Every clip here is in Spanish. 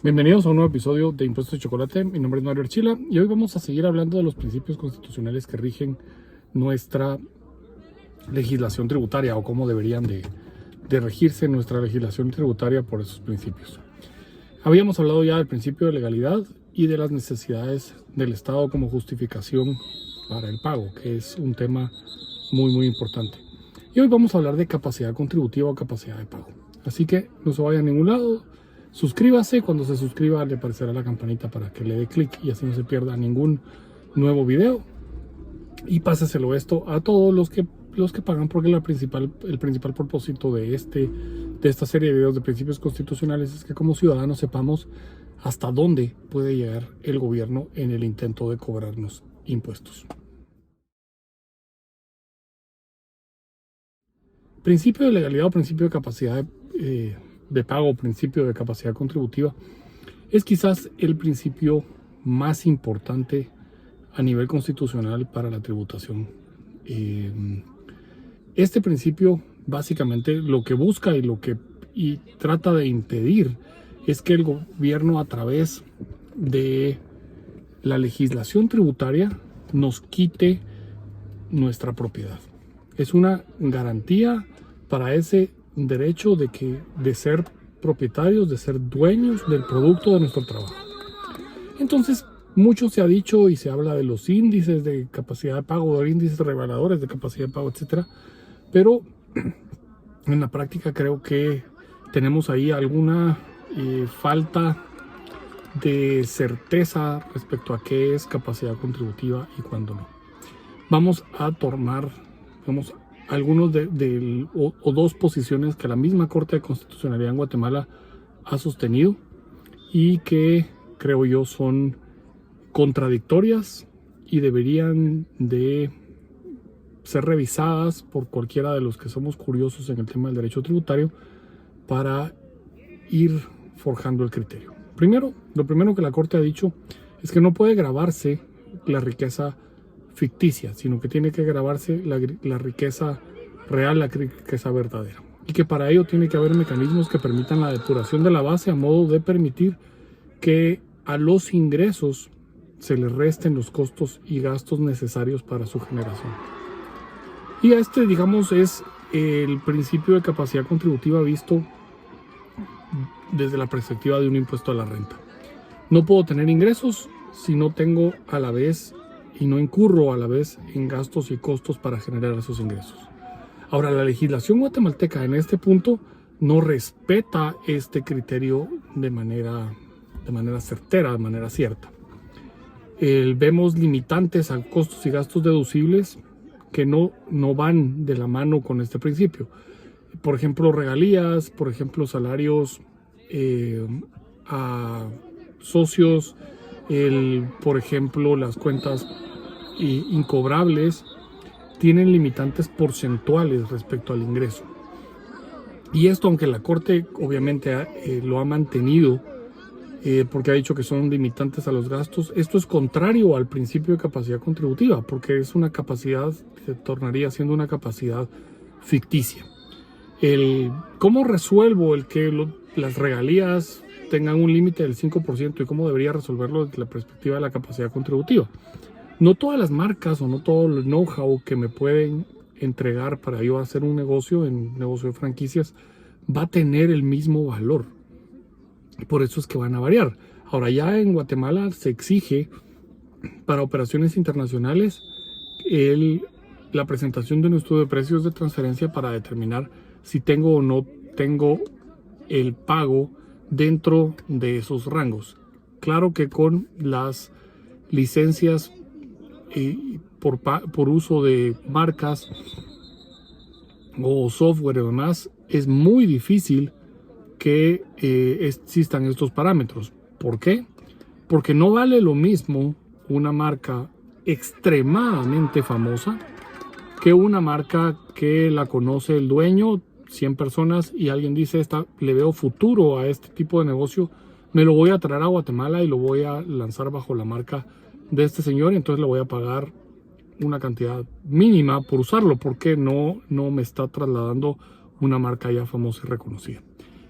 Bienvenidos a un nuevo episodio de Impuestos de Chocolate. Mi nombre es Mario Archila y hoy vamos a seguir hablando de los principios constitucionales que rigen nuestra legislación tributaria o cómo deberían de regirse nuestra legislación tributaria por esos principios. Habíamos hablado ya del principio de legalidad y de las necesidades del Estado como justificación para el pago, que es un tema muy importante. Y hoy vamos a hablar de capacidad contributiva o capacidad de pago. Así que no se vaya a ningún lado. Suscríbase, cuando se suscriba le aparecerá la campanita para que le dé clic y así no se pierda ningún nuevo video. Y páseselo esto a todos los que pagan, porque el principal propósito de esta serie de videos de principios constitucionales es que como ciudadanos sepamos hasta dónde puede llegar el gobierno en el intento de cobrarnos impuestos. Principio de legalidad o principio de capacidad de pago, principio de capacidad contributiva, es quizás el principio más importante a nivel constitucional para la tributación. Este principio básicamente lo que busca y trata de impedir es que el gobierno, a través de la legislación tributaria, nos quite nuestra propiedad. Es una garantía para ese derecho de ser propietarios, de ser dueños del producto de nuestro trabajo. Entonces, mucho se ha dicho y se habla de los índices de capacidad de pago, de índices reveladores de capacidad de pago, etcétera. Pero en la práctica creo que tenemos ahí alguna falta de certeza respecto a qué es capacidad contributiva y cuándo no. Vamos a tomar algunos o dos posiciones que la misma Corte de Constitucionalidad en Guatemala ha sostenido y que creo yo son contradictorias y deberían de ser revisadas por cualquiera de los que somos curiosos en el tema del derecho tributario para ir forjando el criterio. Lo primero que la Corte ha dicho es que no puede gravarse la riqueza ficticia, sino que tiene que grabarse la riqueza real, la riqueza verdadera, y que para ello tiene que haber mecanismos que permitan la depuración de la base a modo de permitir que a los ingresos se les resten los costos y gastos necesarios para su generación. Y digamos, es el principio de capacidad contributiva visto desde la perspectiva de un impuesto a la renta. No puedo tener ingresos si no tengo a la vez y no incurro a la vez en gastos y costos para generar esos ingresos. Ahora, la legislación guatemalteca en este punto no respeta este criterio de manera certera, de manera cierta. Vemos limitantes a costos y gastos deducibles que no van de la mano con este principio. Por ejemplo, regalías, por ejemplo, salarios a socios, por ejemplo, las cuentas incobrables tienen limitantes porcentuales respecto al ingreso. Y esto, aunque la Corte obviamente lo ha mantenido, porque ha dicho que son limitantes a los gastos, esto es contrario al principio de capacidad contributiva, porque es una capacidad, se tornaría siendo una capacidad ficticia. ¿Cómo resuelvo el que las regalías tengan un límite del 5% y cómo debería resolverlo desde la perspectiva de la capacidad contributiva? No todas las marcas o no todo el know-how que me pueden entregar para yo hacer un negocio de franquicias va a tener el mismo valor. Por eso es que van a variar. Ahora, ya en Guatemala se exige para operaciones internacionales la presentación de un estudio de precios de transferencia para determinar si tengo o no tengo el pago dentro de esos rangos. Claro que con las licencias por uso de marcas o software y demás, es muy difícil que existan estos parámetros. ¿Por qué? Porque no vale lo mismo una marca extremadamente famosa que una marca que la conoce el dueño, 100 personas, y alguien dice, le veo futuro a este tipo de negocio, me lo voy a traer a Guatemala y lo voy a lanzar bajo la marca de este señor, y entonces le voy a pagar una cantidad mínima por usarlo, porque no me está trasladando una marca ya famosa y reconocida.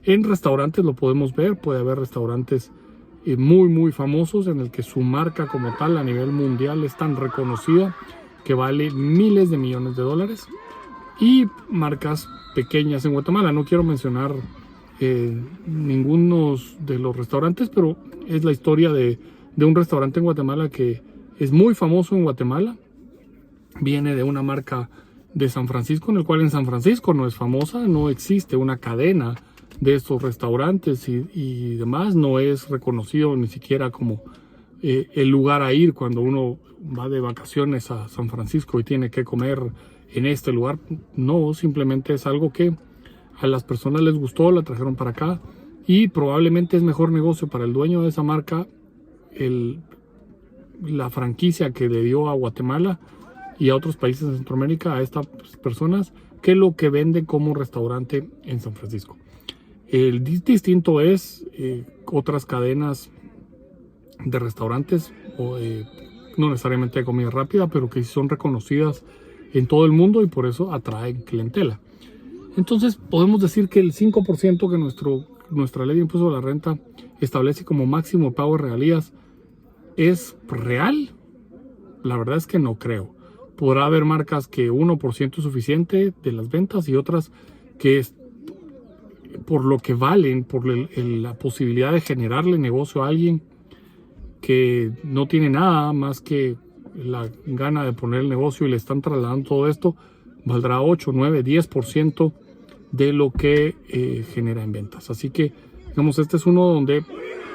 En restaurantes lo podemos ver, puede haber restaurantes muy famosos en el que su marca como tal a nivel mundial es tan reconocida que vale miles de millones de dólares, y marcas pequeñas en Guatemala. No quiero mencionar ninguno de los restaurantes, pero es la historia de un restaurante en Guatemala que es muy famoso en Guatemala. Viene de una marca de San Francisco, en el cual en San Francisco no es famosa, no existe una cadena de estos restaurantes y demás, no es reconocido ni siquiera como el lugar a ir cuando uno va de vacaciones a San Francisco y tiene que comer en este lugar. No, simplemente es algo que a las personas les gustó, la trajeron para acá, y probablemente es mejor negocio para el dueño de esa marca la franquicia que le dio a Guatemala y a otros países de Centroamérica a estas personas que lo que venden como restaurante en San Francisco. El distinto es otras cadenas de restaurantes, no necesariamente de comida rápida, pero que son reconocidas en todo el mundo y por eso atraen clientela. Entonces podemos decir que el 5% que nuestra ley de impuesto a la renta establece como máximo pago de regalías es real. La verdad es que no creo. Podrá haber marcas que 1% es suficiente de las ventas y otras que es por lo que valen, por la posibilidad de generarle negocio a alguien que no tiene nada más que la gana de poner el negocio y le están trasladando todo esto, valdrá 8, 9, 10% de lo que genera en ventas. Así que, digamos, este es uno donde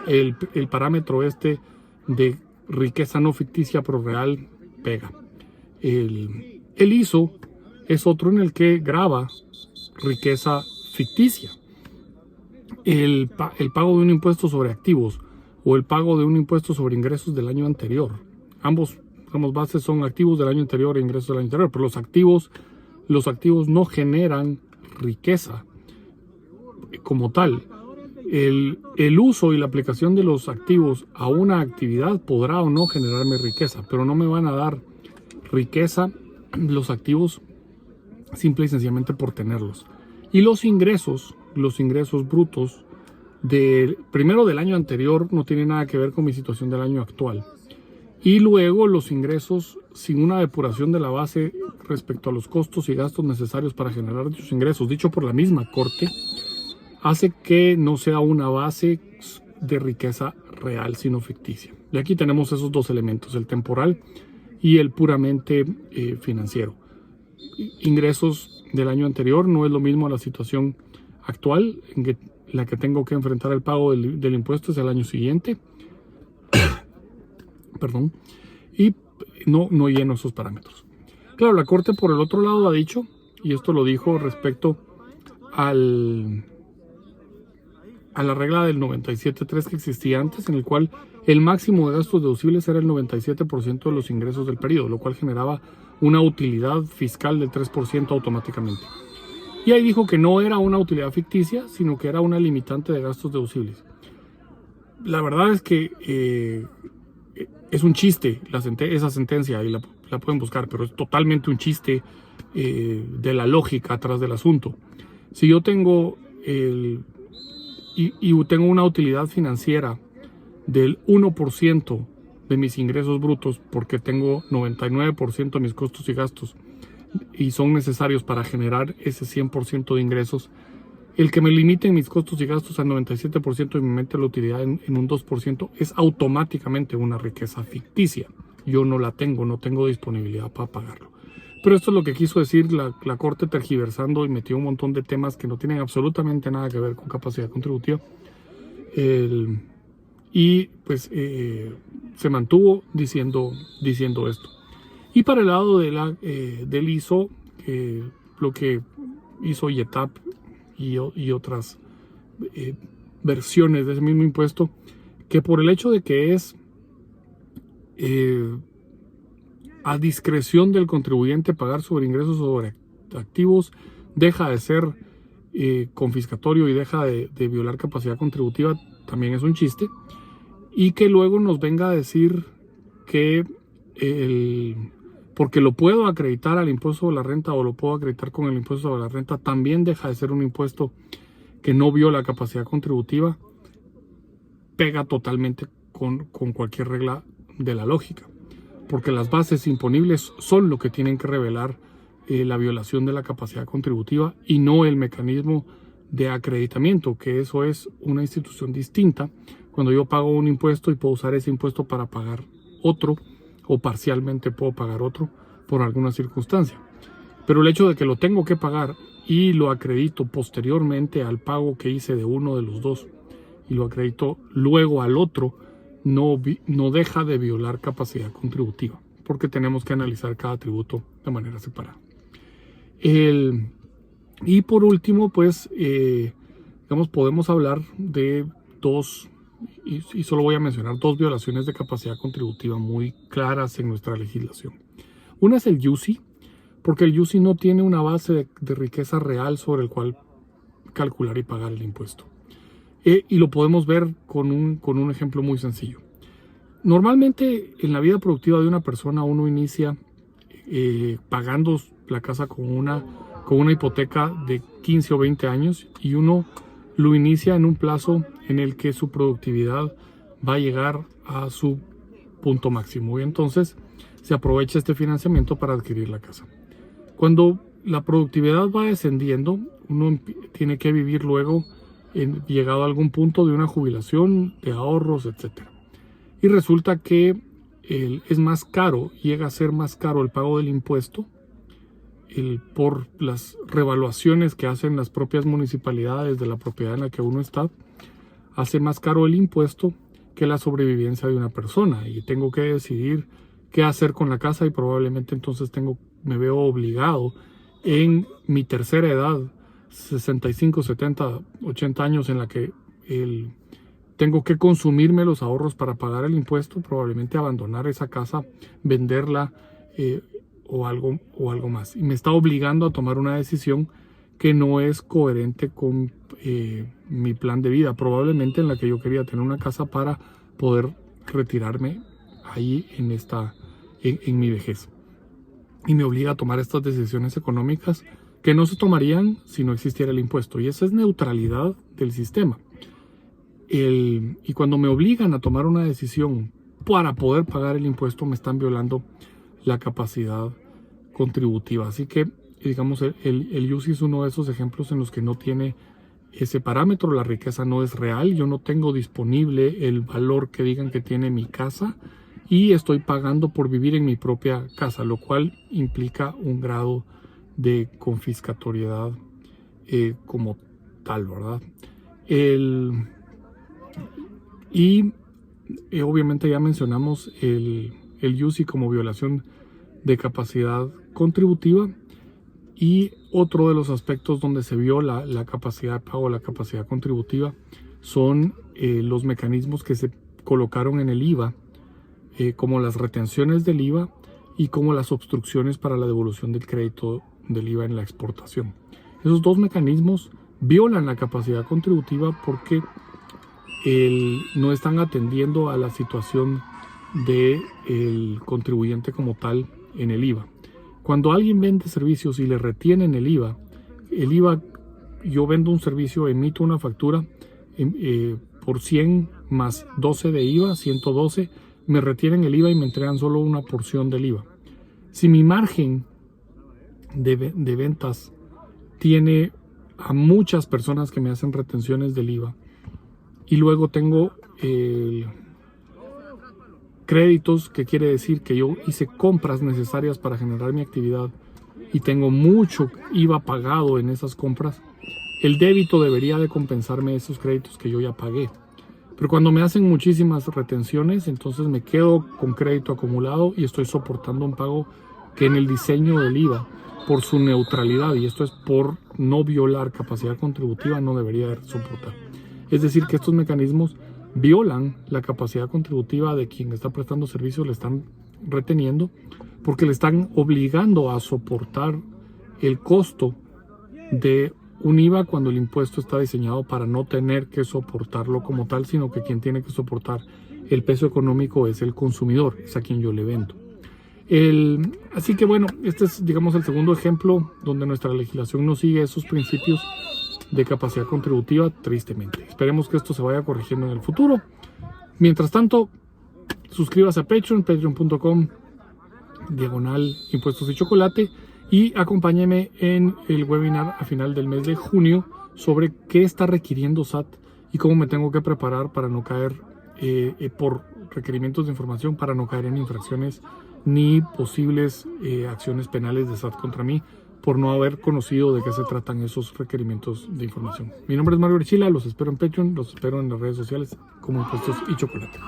el parámetro de riqueza no ficticia pero real pega. El ISO es otro en el que graba riqueza ficticia. El pago de un impuesto sobre activos o el pago de un impuesto sobre ingresos del año anterior. Ambos bases son activos del año anterior e ingresos del año anterior, pero los activos no generan riqueza como tal. El uso y la aplicación de los activos a una actividad podrá o no generarme riqueza, pero no me van a dar riqueza los activos simple y sencillamente por tenerlos. Y los ingresos brutos primero del año anterior no tienen nada que ver con mi situación del año actual. Y luego los ingresos sin una depuración de la base respecto a los costos y gastos necesarios para generar dichos ingresos, dicho por la misma Corte, hace que no sea una base de riqueza real, sino ficticia. Y aquí tenemos esos dos elementos, el temporal y el puramente financiero. Ingresos del año anterior no es lo mismo a la situación actual, en la que tengo que enfrentar el pago del impuesto es el año siguiente. Perdón. Y no lleno esos parámetros. Claro, la Corte por el otro lado ha dicho, y esto lo dijo respecto a la regla del 97.3 que existía antes, en el cual el máximo de gastos deducibles era el 97% de los ingresos del periodo, lo cual generaba una utilidad fiscal del 3% automáticamente. Y ahí dijo que no era una utilidad ficticia, sino que era una limitante de gastos deducibles. La verdad es que es un chiste esa sentencia, y la pueden buscar, pero es totalmente un chiste de la lógica atrás del asunto. Si yo tengo tengo una utilidad financiera del 1% de mis ingresos brutos, porque tengo 99% de mis costos y gastos y son necesarios para generar ese 100% de ingresos, el que me limiten mis costos y gastos al 97% y me mete la utilidad en un 2% es automáticamente una riqueza ficticia. Yo no tengo disponibilidad para pagarlo. Pero esto es lo que quiso decir la Corte, tergiversando y metió un montón de temas que no tienen absolutamente nada que ver con capacidad contributiva. Y pues se mantuvo diciendo esto. Y para el lado del ISO, lo que hizo IETAP y otras versiones de ese mismo impuesto, que por el hecho de que es a discreción del contribuyente pagar sobre ingresos sobre activos, deja de ser confiscatorio y deja de violar capacidad contributiva, también es un chiste. Y que luego nos venga a decir que porque lo puedo acreditar al impuesto sobre la renta o lo puedo acreditar con el impuesto sobre la renta, también deja de ser un impuesto que no viola capacidad contributiva, pega totalmente con cualquier regla de la lógica, porque las bases imponibles son lo que tienen que revelar la violación de la capacidad contributiva y no el mecanismo de acreditamiento, que eso es una institución distinta. Cuando yo pago un impuesto y puedo usar ese impuesto para pagar otro, o parcialmente puedo pagar otro por alguna circunstancia. Pero el hecho de que lo tengo que pagar y lo acredito posteriormente al pago que hice de uno de los dos y lo acredito luego al otro, no deja de violar capacidad contributiva, porque tenemos que analizar cada tributo de manera separada. Y por último, pues, digamos, podemos hablar de dos, y solo voy a mencionar dos violaciones de capacidad contributiva muy claras en nuestra legislación. Una es el UCI, porque el UCI no tiene una base de riqueza real sobre el cual calcular y pagar el impuesto. Y lo podemos ver con un ejemplo muy sencillo. Normalmente en la vida productiva de una persona uno inicia pagando la casa con una hipoteca de 15 o 20 años y uno lo inicia en un plazo en el que su productividad va a llegar a su punto máximo y entonces se aprovecha este financiamiento para adquirir la casa. Cuando la productividad va descendiendo, uno tiene que vivir luego llegado a algún punto de una jubilación, de ahorros, etc. Y resulta que es más caro, llega a ser más caro el pago del impuesto por las revaluaciones que hacen las propias municipalidades de la propiedad en la que uno está, hace más caro el impuesto que la sobrevivencia de una persona y tengo que decidir qué hacer con la casa y probablemente entonces me veo obligado en mi tercera edad, 65, 70, 80 años, en la que tengo que consumirme los ahorros para pagar el impuesto, probablemente abandonar esa casa, venderla o algo más. Y me está obligando a tomar una decisión que no es coherente con mi plan de vida, probablemente en la que yo quería tener una casa para poder retirarme ahí en mi vejez. Y me obliga a tomar estas decisiones económicas que no se tomarían si no existiera el impuesto. Y esa es neutralidad del sistema. Y cuando me obligan a tomar una decisión para poder pagar el impuesto, me están violando la capacidad contributiva. Así que, digamos, el UCI es uno de esos ejemplos en los que no tiene ese parámetro. La riqueza no es real. Yo no tengo disponible el valor que digan que tiene mi casa y estoy pagando por vivir en mi propia casa, lo cual implica un grado de confiscatoriedad como tal, ¿verdad? Obviamente ya mencionamos el UCI como violación de capacidad contributiva, y otro de los aspectos donde se viola la capacidad de pago, la capacidad contributiva, son los mecanismos que se colocaron en el IVA, como las retenciones del IVA y como las obstrucciones para la devolución del crédito del IVA en la exportación. Esos dos mecanismos violan la capacidad contributiva porque no están atendiendo a la situación del contribuyente como tal en el IVA. Cuando alguien vende servicios y le retienen el IVA, yo vendo un servicio, emito una factura por 100 más 12 de IVA, 112, me retienen el IVA y me entregan solo una porción del IVA. Si mi margen de ventas tiene a muchas personas que me hacen retenciones del IVA y luego tengo créditos, que quiere decir que yo hice compras necesarias para generar mi actividad y tengo mucho IVA pagado en esas compras, el débito debería de compensarme esos créditos que yo ya pagué. Pero cuando me hacen muchísimas retenciones, entonces me quedo con crédito acumulado y estoy soportando un pago que en el diseño del IVA, por su neutralidad, y esto es por no violar capacidad contributiva, no debería de soportar. Es decir, que estos mecanismos violan la capacidad contributiva de quien está prestando servicios, le están reteniendo porque le están obligando a soportar el costo de un IVA cuando el impuesto está diseñado para no tener que soportarlo como tal, sino que quien tiene que soportar el peso económico es el consumidor, es a quien yo le vendo. Así que bueno, este es, digamos, el segundo ejemplo donde nuestra legislación no sigue esos principios de capacidad contributiva, tristemente. Esperemos que esto se vaya corrigiendo en el futuro. Mientras tanto, suscríbase a Patreon, patreon.com/impuestos y chocolate, y acompáñeme en el webinar a final del mes de junio sobre qué está requiriendo SAT y cómo me tengo que preparar para no caer por requerimientos de información, para no caer en infracciones ni posibles acciones penales de SAT contra mí por no haber conocido de qué se tratan esos requerimientos de información. Mi nombre es Mario Archila, los espero en Patreon, los espero en las redes sociales como Impuestos y Chocolate.